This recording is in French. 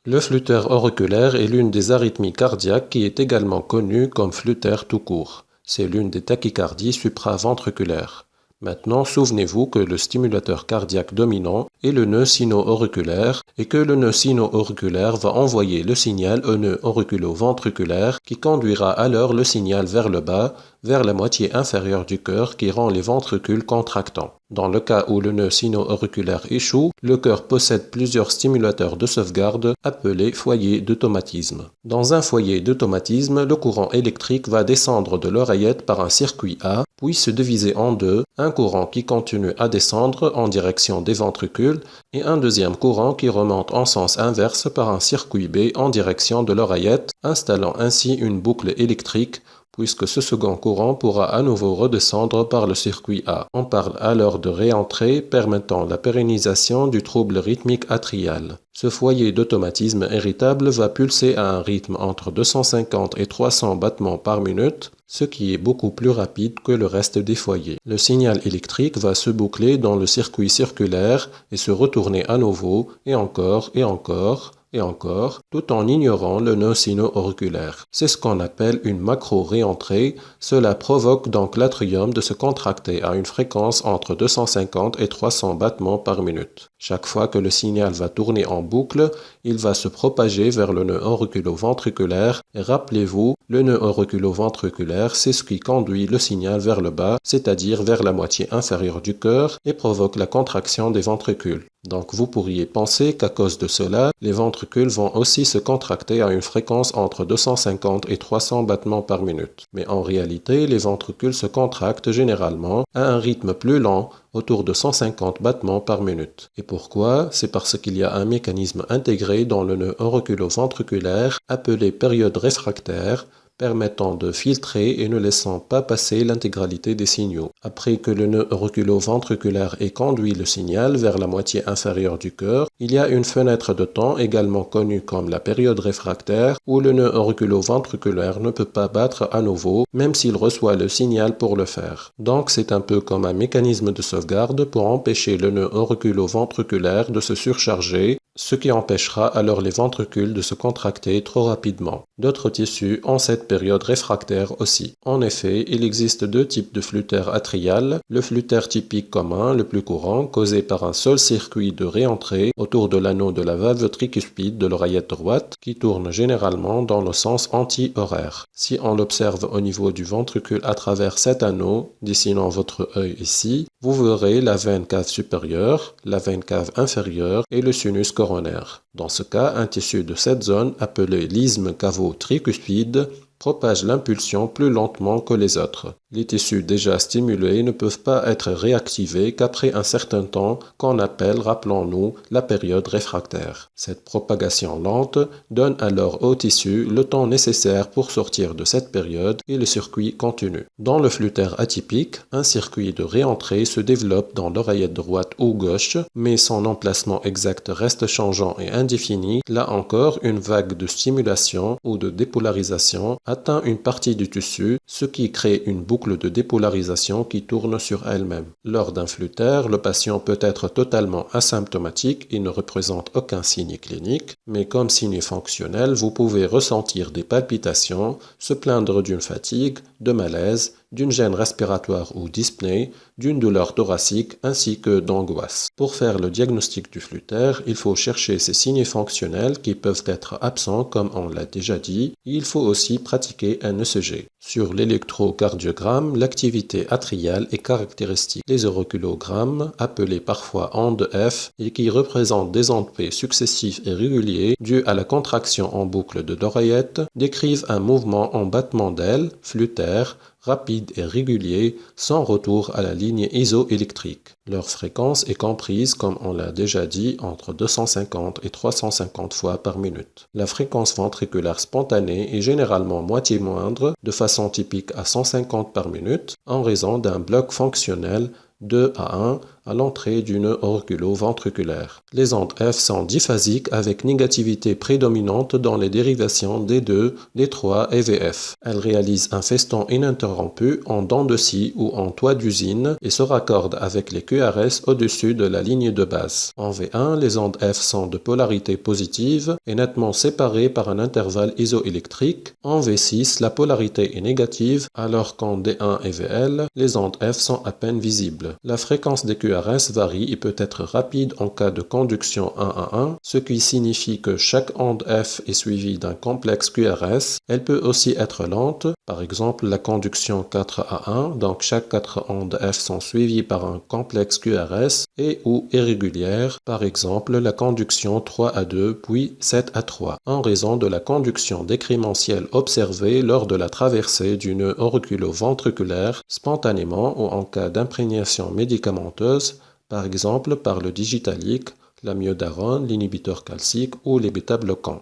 Le flutteur auriculaire est l'une des arythmies cardiaques qui est également connue comme flutteur tout court. C'est l'une des tachycardies supraventriculaires. Maintenant, souvenez-vous que le stimulateur cardiaque dominant est le nœud sino-auriculaire et que le nœud sino-auriculaire va envoyer le signal au nœud auriculo-ventriculaire qui conduira alors le signal vers le bas, vers la moitié inférieure du cœur qui rend les ventricules contractants. Dans le cas où le nœud sino-auriculaire échoue, le cœur possède plusieurs stimulateurs de sauvegarde appelés foyers d'automatisme. Dans un foyer d'automatisme, le courant électrique va descendre de l'oreillette par un circuit A, puis se diviser en deux, un courant qui continue à descendre en direction des ventricules et un deuxième courant qui remonte en sens inverse par un circuit B en direction de l'oreillette, installant ainsi une boucle électrique puisque ce second courant pourra à nouveau redescendre par le circuit A. On parle alors de réentrée permettant la pérennisation du trouble rythmique atrial. Ce foyer d'automatisme héritable va pulser à un rythme entre 250 et 300 battements par minute, ce qui est beaucoup plus rapide que le reste des foyers. Le signal électrique va se boucler dans le circuit circulaire et se retourner à nouveau, et encore, et encore, et encore, tout en ignorant le nœud sino-auriculaire. C'est ce qu'on appelle une macro-réentrée. Cela provoque donc l'atrium de se contracter à une fréquence entre 250 et 300 battements par minute. Chaque fois que le signal va tourner en boucle, il va se propager vers le nœud auriculo-ventriculaire. Et rappelez-vous, le nœud auriculo-ventriculaire, c'est ce qui conduit le signal vers le bas, c'est-à-dire vers la moitié inférieure du cœur, et provoque la contraction des ventricules. Donc vous pourriez penser qu'à cause de cela, les ventricules vont aussi se contracter à une fréquence entre 250 et 300 battements par minute. Mais en réalité, les ventricules se contractent généralement à un rythme plus lent, autour de 150 battements par minute. Et pourquoi? C'est parce qu'il y a un mécanisme intégré dans le nœud auriculo-ventriculaire appelé période réfractaire, permettant de filtrer et ne laissant pas passer l'intégralité des signaux. Après que le nœud auriculo-ventriculaire ait conduit le signal vers la moitié inférieure du cœur, il y a une fenêtre de temps également connue comme la période réfractaire où le nœud auriculo-ventriculaire ne peut pas battre à nouveau même s'il reçoit le signal pour le faire. Donc c'est un peu comme un mécanisme de sauvegarde pour empêcher le nœud auriculo-ventriculaire de se surcharger, ce qui empêchera alors les ventricules de se contracter trop rapidement. D'autres tissus ont cette période réfractaire aussi. En effet, il existe deux types de flutteur atrial. Le flutteur typique commun, le plus courant, causé par un seul circuit de réentrée autour de l'anneau de la valve tricuspide de l'oreillette droite, qui tourne généralement dans le sens anti-horaire. Si on l'observe au niveau du ventricule à travers cet anneau, dessinant votre œil ici, vous verrez la veine cave supérieure, la veine cave inférieure et le sinus coronaire. Dans ce cas, un tissu de cette zone, appelé l'isthme cavo-tricuspide, propage l'impulsion plus lentement que les autres. Les tissus déjà stimulés ne peuvent pas être réactivés qu'après un certain temps qu'on appelle, rappelons-nous, la période réfractaire. Cette propagation lente donne alors au tissu le temps nécessaire pour sortir de cette période et le circuit continue. Dans le flutteur atypique, un circuit de réentrée se développe dans l'oreillette droite ou gauche, mais son emplacement exact reste changeant et indéfini. Là encore, une vague de stimulation ou de dépolarisation atteint une partie du tissu, ce qui crée une boucle de dépolarisation qui tourne sur elle-même. Lors d'un flutteur, le patient peut être totalement asymptomatique et ne représente aucun signe clinique, mais comme signe fonctionnel, vous pouvez ressentir des palpitations, se plaindre d'une fatigue, de malaise, d'une gêne respiratoire ou dyspnée, d'une douleur thoracique ainsi que d'angoisse. Pour faire le diagnostic du flutteur, il faut chercher ces signes fonctionnels qui peuvent être absents comme on l'a déjà dit. Il faut aussi pratiquer un ECG. Sur l'électrocardiogramme, l'activité atriale est caractéristique. Les auriculogrammes, appelés parfois ondes F et qui représentent des ondes P successifs et réguliers dus à la contraction en boucle de l'oreillette, décrivent un mouvement en battement d'aile, flutteur, rapide et régulier, sans retour à la ligne isoélectrique. Leur fréquence est comprise, comme on l'a déjà dit, entre 250 et 350 fois par minute. La fréquence ventriculaire spontanée est généralement moitié moindre, de façon typique à 150 par minute, en raison d'un bloc fonctionnel 2 à 1 à l'entrée du nœud auriculo-ventriculaire. Les ondes F sont diphasiques avec négativité prédominante dans les dérivations D2, D3 et VF. Elles réalisent un feston ininterrompu en dents de scie ou en toit d'usine et se raccordent avec les QRS au-dessus de la ligne de base. En V1, les ondes F sont de polarité positive et nettement séparées par un intervalle isoélectrique. En V6, la polarité est négative alors qu'en D1 et VL, les ondes F sont à peine visibles. La fréquence des QRS varie et peut être rapide en cas de conduction 1 à 1, ce qui signifie que chaque onde F est suivie d'un complexe QRS. Elle peut aussi être lente, par exemple la conduction 4 à 1, donc chaque 4 ondes F sont suivies par un complexe QRS, et ou irrégulière, par exemple la conduction 3 à 2 puis 7 à 3, en raison de la conduction décrémentielle observée lors de la traversée du nœud auriculo-ventriculaire spontanément ou en cas d'imprégnation médicamenteuse, par exemple par le digitalique, l'amiodarone, l'inhibiteur calcique ou les bêta-bloquants.